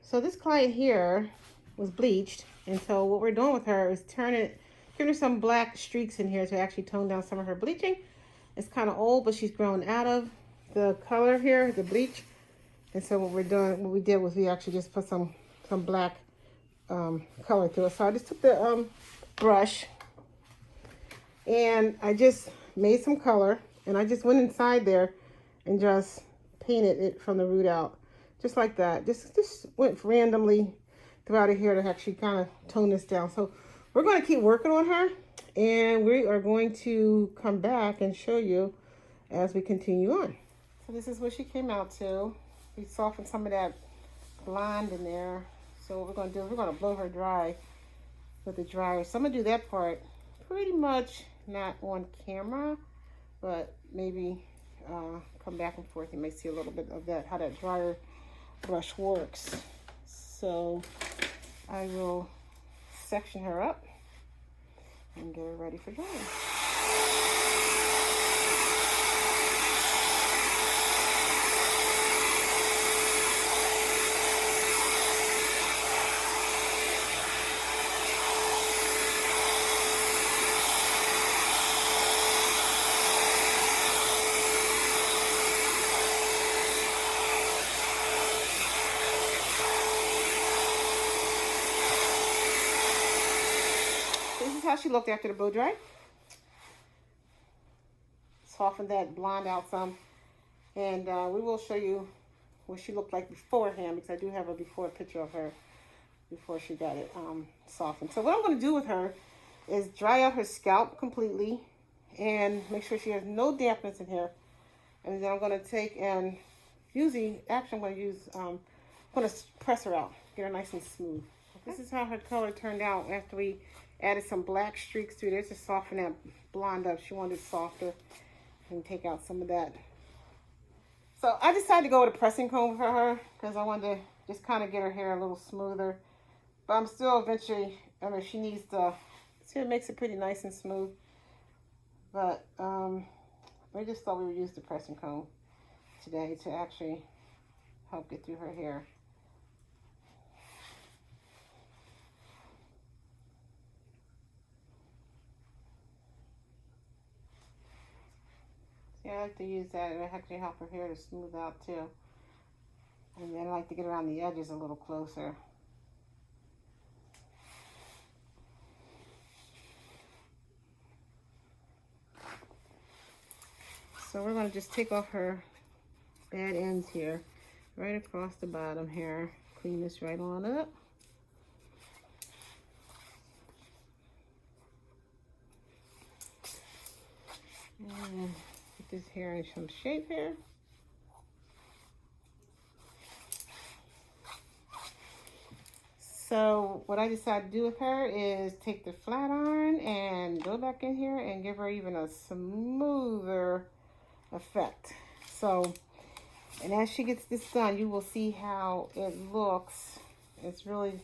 So this client here was bleached, and so what we're doing with her is giving her some black streaks in here to actually tone down some of her bleaching. It's kind of old, but she's grown out of the color here, the bleach. And so what we did was we actually just put some black color through it. So I just took the brush and I just made some color, and I just went inside there and just painted it from the root out, just like that. Just went randomly throughout it here to actually kind of tone this down. So we're going to keep working on her, and we are going to come back and show you as we continue on. So this is what she came out to. We softened some of that blonde in there. So what we're going to do is we're going to blow her dry with the dryer. So I'm going to do that part pretty much not on camera, but maybe come back and forth. You may see a little bit of that, how that dryer brush works. So I will section her up and get her ready for drying. This is how she looked after the blow dry. Soften that blonde out some, and we will show you what she looked like beforehand, because I do have a before picture of her before she got it softened. So what I'm going to do with her is dry out her scalp completely and make sure she has no dampness in here. And then I'm going to take and I'm going to press her out, get her nice and smooth. Okay. This is how her color turned out after we added some black streaks through there to soften that blonde up. She wanted it softer and take out some of that. So I decided to go with a pressing comb for her because I wanted to just kind of get her hair a little smoother. But I'm still eventually, she needs to, see, it makes it pretty nice and smooth. But we just thought we would use the pressing comb today to actually help get through her hair. See, I like to use that. It actually help her hair to smooth out too. And then I like to get around the edges a little closer. So we're going to just take off her bad ends here, right across the bottom here. Clean this right on up. And get this hair in some shape here. So what I decided to do with her is take the flat iron and go back in here and give her even a smoother effect. So, and as she gets this done, you will see how it looks. It's really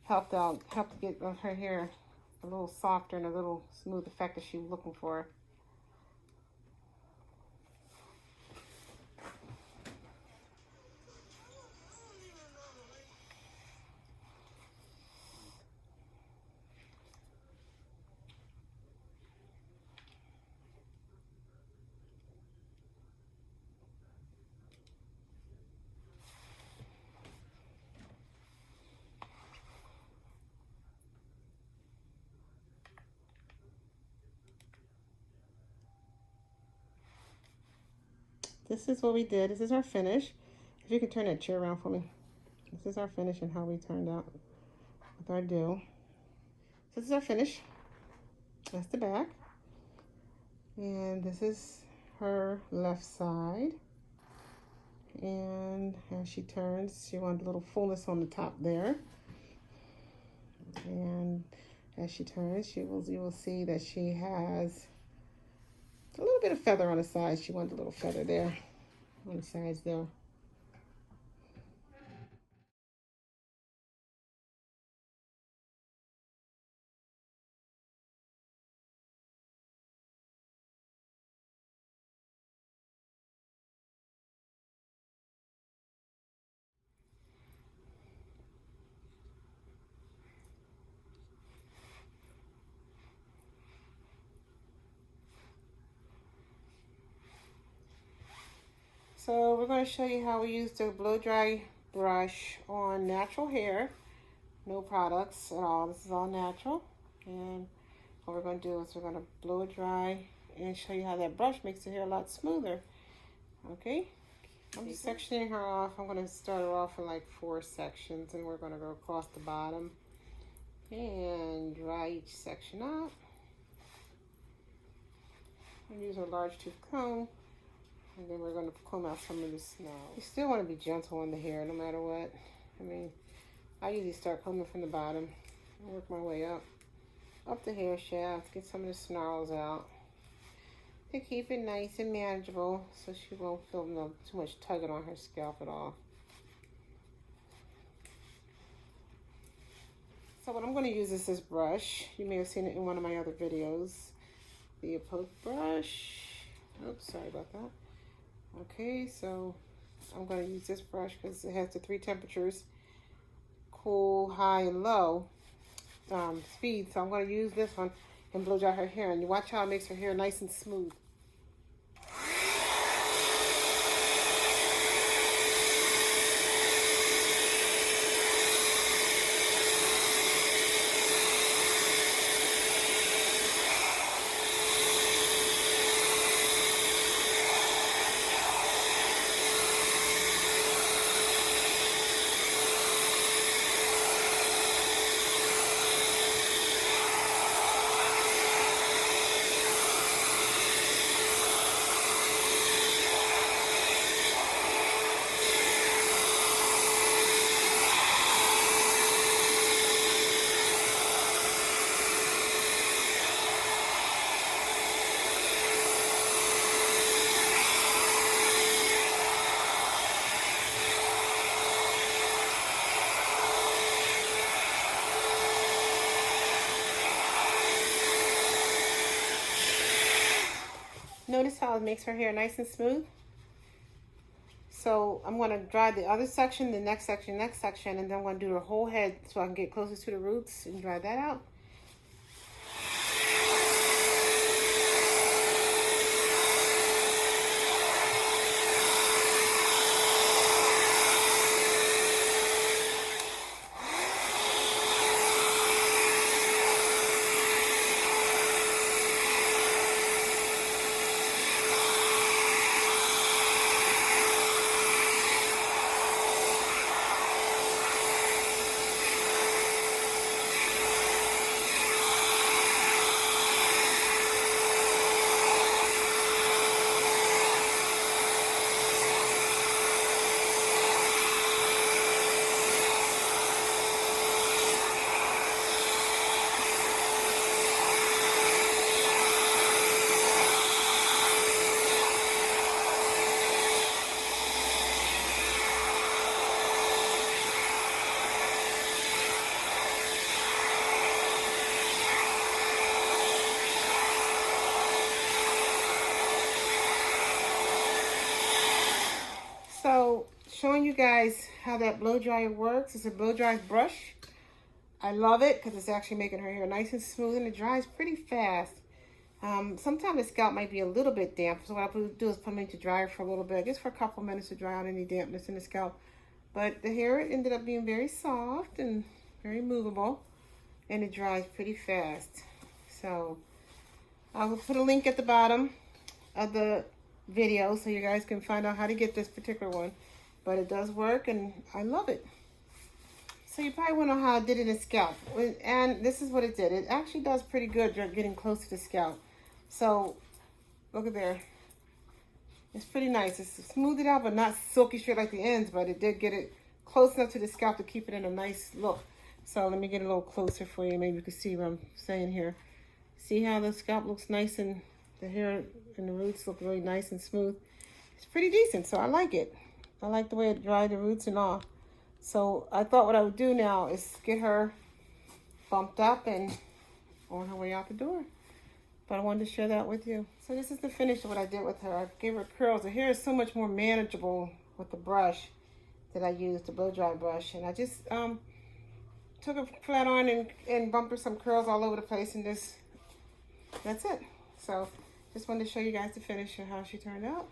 helped to get her hair a little softer and a little smooth effect that she was looking for. This is what we did. This is our finish. If you can turn that chair around for me. This is our finish and how we turned out with our do. So this is our finish. That's the back. And this is her left side. And as she turns, she wants a little fullness on the top there. And as she turns, you will see that she has a little bit of feather on the sides. She wants a little feather there on the sides there. So we're going to show you how we use the blow dry brush on natural hair. No products at all. This is all natural. And what we're going to do is we're going to blow it dry and show you how that brush makes the hair a lot smoother. Okay? I'm just sectioning her off. I'm going to start her off in like 4 sections, and we're going to go across the bottom and dry each section out. I'm using a large tooth comb, and then we're going to comb out some of the snow. You still want to be gentle on the hair no matter what. I mean, I usually start combing from the bottom and work my way up the hair shaft, get some of the snarls out, to keep it nice and manageable so she won't feel too much tugging on her scalp at all. So what I'm going to use is this brush. You may have seen it in one of my other videos. The poke brush. Oops, sorry about that. Okay, so I'm going to use this brush because it has the 3 temperatures, cool, high, and low speed. So I'm going to use this one and blow dry her hair. And you watch how it makes her hair nice and smooth. Notice how it makes her hair nice and smooth? So I'm going to dry the other section, the next section, and then I'm going to do the whole head so I can get closer to the roots and dry that out. So, showing you guys how that blow dryer works. It's a blow dry brush. I love it because it's actually making her hair nice and smooth, and it dries pretty fast. Sometimes the scalp might be a little bit damp, so what I do is put them into dryer for a little bit, just for a couple minutes to dry out any dampness in the scalp. But the hair ended up being very soft and very movable, and it dries pretty fast. So, I will put a link at the bottom of the video so you guys can find out how to get this particular one, but it does work and I love it. So you probably want to know how I did it in scalp, and this is what it did. It actually does pretty good getting close to the scalp. So look at there, it's pretty nice. It's smoothed it out but not silky straight like the ends, but it did get it close enough to the scalp to keep it in a nice look. So let me get a little closer for you. Maybe you can see what I'm saying here. See how the scalp looks nice and the hair and the roots look really nice and smooth. It's pretty decent, so I like it. I like the way it dried the roots and all. So I thought what I would do now is get her bumped up and on her way out the door. But I wanted to share that with you. So this is the finish of what I did with her. I gave her curls. The hair is so much more manageable with the brush that I used, the blow dry brush. And I just took a flat iron and bumped her some curls all over the place, and that's it. So just wanted to show you guys the finish of how she turned out.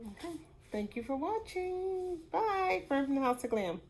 Okay. Thank you for watching. Bye. From the House of Glam.